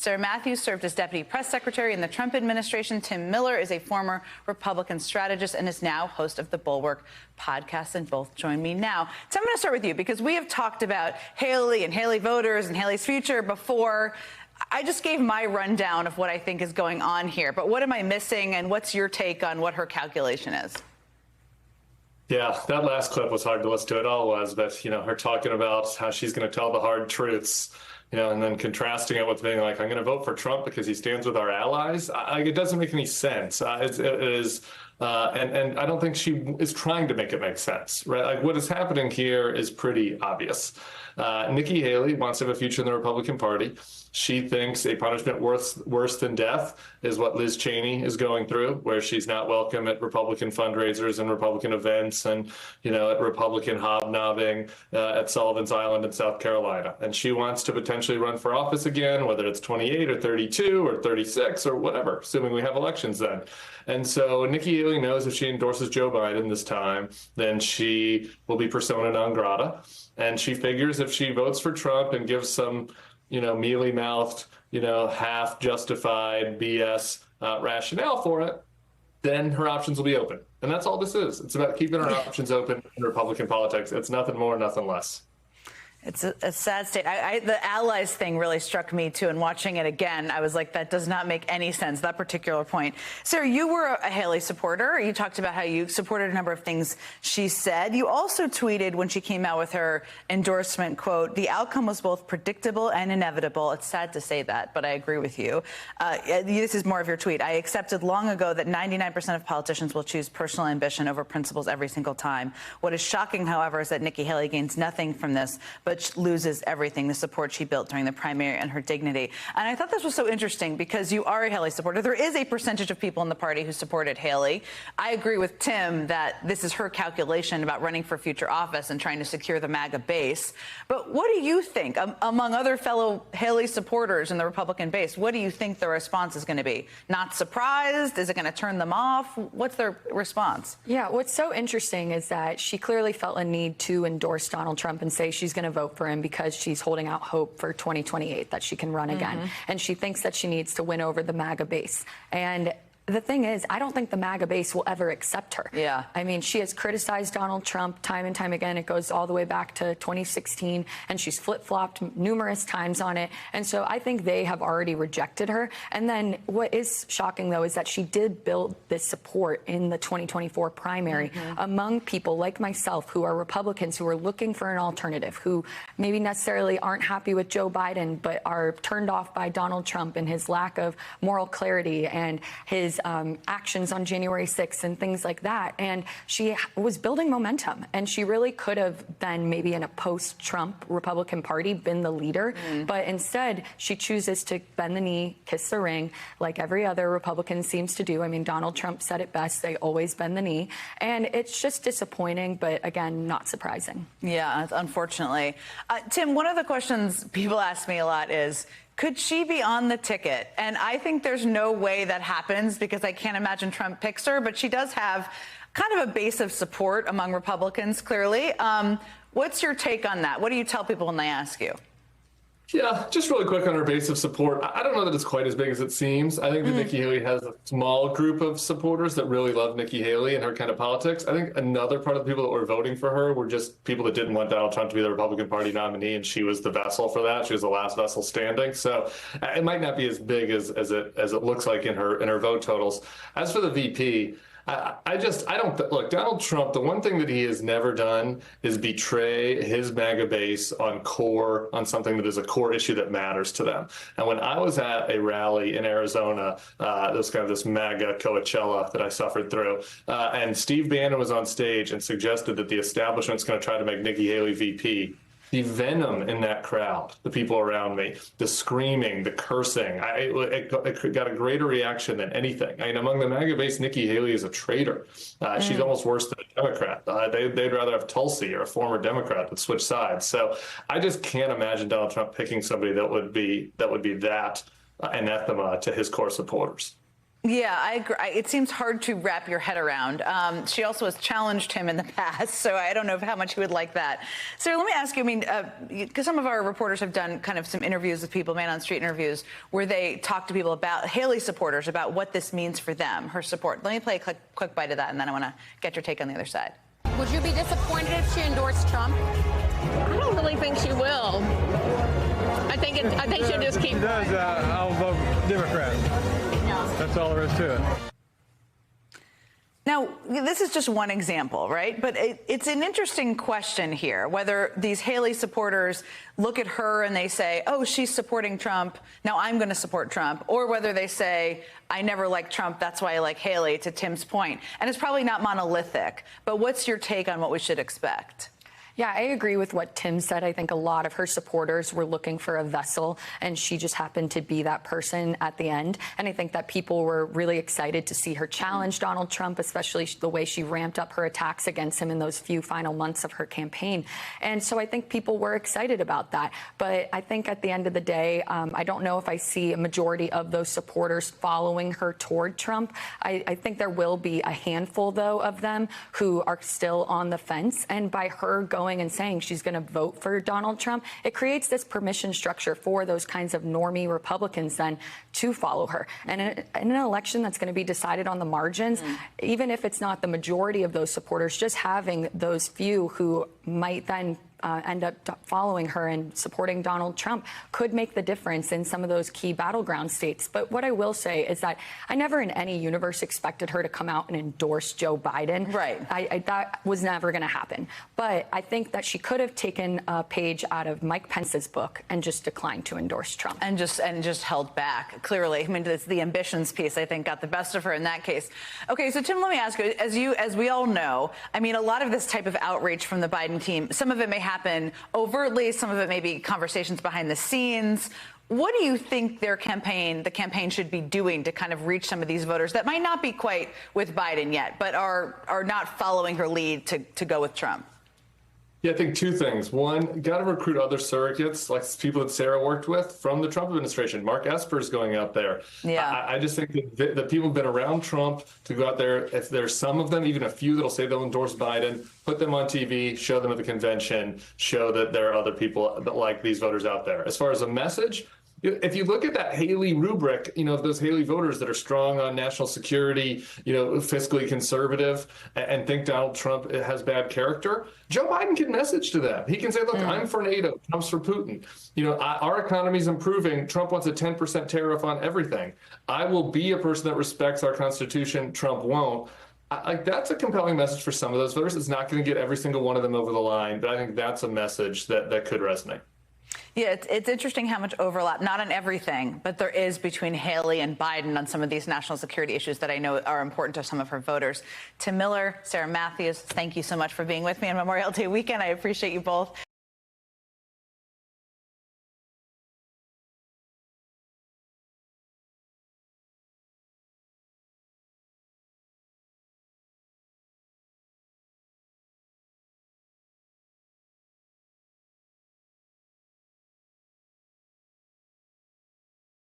Sarah Matthews served as deputy press secretary in the Trump administration. Tim Miller is a former Republican strategist and is now host of the Bulwark podcast, and both join me now. So I'm going to start with you because we have talked about Haley and Haley voters and Haley's future before. I just gave my rundown of what I think is going on here, but what am I missing, and what's your take on what her calculation is? Yeah, that last clip was hard to listen to. It all was, but, her talking about how she's going to tell the hard truths, and then contrasting it with being like, I'm going to vote for Trump because he stands with our allies. It doesn't make any sense. And I don't think she is trying to make it make sense, right? Like, what is happening here is pretty obvious. Nikki Haley wants to have a future in the Republican Party. She thinks a punishment worse than death is what Liz Cheney is going through, where she's not welcome at Republican fundraisers and Republican events and, at Republican hobnobbing at Sullivan's Island in South Carolina. And she wants to potentially run for office again, whether it's 28 or 32 or 36 or whatever, assuming we have elections then. And so Nikki Haley knows if she endorses Joe Biden this time, then she will be persona non grata. And she figures if she votes for Trump and gives some, mealy-mouthed, half-justified BS rationale for it, then her options will be open. And that's all this is. It's about keeping her options open in Republican politics. It's nothing more, nothing less. It's a sad state. The allies thing really struck me, too. And watching it again, I was like, that does not make any sense, that particular point. Sarah, you were a Haley supporter. You talked about how you supported a number of things she said. You also tweeted when she came out with her endorsement, quote, the outcome was both predictable and inevitable. It's sad to say that, but I agree with you. This is more of your tweet. I accepted long ago that 99% of politicians will choose personal ambition over principles every single time. What is shocking, however, is that Nikki Haley gains nothing from this, but loses everything, the support she built during the primary and her dignity. And I thought this was so interesting because you are a Haley supporter. There is a percentage of people in the party who supported Haley. I agree with Tim that this is her calculation about running for future office and trying to secure the MAGA base. But what do you think, among other fellow Haley supporters in the Republican base, what do you think the response is going to be? Not surprised? Is it going to turn them off? What's their response? Yeah, what's so interesting is that she clearly felt a need to endorse Donald Trump and say she's going to vote for him because she's holding out hope for 2028 that she can run again. And she thinks that she needs to win over the MAGA base. And the thing is, I don't think the MAGA base will ever accept her. Yeah. I mean, she has criticized Donald Trump time and time again. It goes all the way back to 2016, and she's flip-flopped numerous times on it. And so I think they have already rejected her. And then what is shocking, though, is that she did build this support in the 2024 primary among people like myself who are Republicans, who are looking for an alternative, who maybe necessarily aren't happy with Joe Biden, but are turned off by Donald Trump and his lack of moral clarity and his actions on January 6th and things like that. And she was building momentum, and she really could have then maybe in a post-Trump Republican Party been the leader. But instead, she chooses to bend the knee, kiss the ring, like every other Republican seems to do. I mean, Donald Trump said it best. They always bend the knee. And it's just disappointing, but again, not surprising. Yeah, unfortunately. Tim, one of the questions people ask me a lot is, could she be on the ticket? And I think there's no way that happens because I can't imagine Trump picks her, but she does have kind of a base of support among Republicans, clearly. What's your take on that? What do you tell people when they ask you? Yeah, just really quick on her base of support. I don't know that it's quite as big as it seems. I think that Nikki Haley has a small group of supporters that really love Nikki Haley and her kind of politics. I think another part of the people that were voting for her were just people that didn't want Donald Trump to be the Republican Party nominee, and she was the vessel for that. She was the last vessel standing. So it might not be as big as it looks like in her vote totals. As for the VP, I don't look, Donald Trump, the one thing that he has never done is betray his MAGA base on something that is a core issue that matters to them. And when I was at a rally in Arizona, this MAGA Coachella that I suffered through, and Steve Bannon was on stage and suggested that the establishment's going to try to make Nikki Haley VP. The venom in that crowd, the people around me, the screaming, the cursing, it got a greater reaction than anything. I mean, among the MAGA base, Nikki Haley is a traitor. She's almost worse than a Democrat. They'd rather have Tulsi or a former Democrat that switched sides. So I just can't imagine Donald Trump picking somebody that would be that anathema to his core supporters. Yeah, I agree. It seems hard to wrap your head around. She also has challenged him in the past, so I don't know how much he would like that. So let me ask you, I mean, because some of our reporters have done kind of some interviews with people, man-on-street interviews, where they talk to people about Haley supporters, about what this means for them, her support. Let me play a quick bite of that, and then I want to get your take on the other side. Would you be disappointed if she endorsed Trump? I don't really think she will. I think she'll just keep. If she does, I'll vote Democrat. That's all there is to it. Now, this is just one example, right? But it's an interesting question here, whether these Haley supporters look at her and they say, oh, she's supporting Trump, now I'm going to support Trump, or whether they say, I never liked Trump, that's why I like Haley, to Tim's point. And it's probably not monolithic, but what's your take on what we should expect? Yeah, I agree with what Tim said. I think a lot of her supporters were looking for a vessel, and she just happened to be that person at the end. And I think that people were really excited to see her challenge Donald Trump, especially the way she ramped up her attacks against him in those few final months of her campaign. And so I think people were excited about that. But I think at the end of the day, I don't know if I see a majority of those supporters following her toward Trump. I think there will be a handful, though, of them who are still on the fence. And by her going and saying she's going to vote for Donald Trump, it creates this permission structure for those kinds of normie Republicans then to follow her. And in an election that's going to be decided on the margins, even if it's not the majority of those supporters, just having those few who might then end up following her and supporting Donald Trump could make the difference in some of those key battleground states. But what I will say is that I never in any universe expected her to come out and endorse Joe Biden. Right. That was never going to happen. But I think that she could have taken a page out of Mike Pence's book and just declined to endorse Trump. And just held back, clearly. I mean, it's the ambitions piece, I think, got the best of her in that case. Okay, so Tim, let me ask you, as we all know, I mean, a lot of this type of outreach from the Biden team, some of it may happen overtly, some of it may be conversations behind the scenes. What do you think the campaign should be doing to kind of reach some of these voters that might not be quite with Biden yet, but are not following her lead to go with Trump? Yeah, I think two things. One, got to recruit other surrogates, like people that Sarah worked with from the Trump administration. Mark Esper's going out there. Yeah. I just think that people have been around Trump to go out there. If there's some of them, even a few that'll say they'll endorse Biden, put them on TV, show them at the convention, show that there are other people that like these voters out there. As far as a message, if you look at that Haley rubric, those Haley voters that are strong on national security, fiscally conservative, and think Donald Trump has bad character, Joe Biden can message to them. He can say, look, I'm for NATO, Trump's for Putin. Our economy's improving. Trump wants a 10% tariff on everything. I will be a person that respects our Constitution. Trump won't. That's a compelling message for some of those voters. It's not going to get every single one of them over the line, but I think that's a message that could resonate. Yeah, it's interesting how much overlap, not on everything, but there is between Haley and Biden on some of these national security issues that I know are important to some of her voters. Tim Miller, Sarah Matthews, thank you so much for being with me on Memorial Day weekend. I appreciate you both.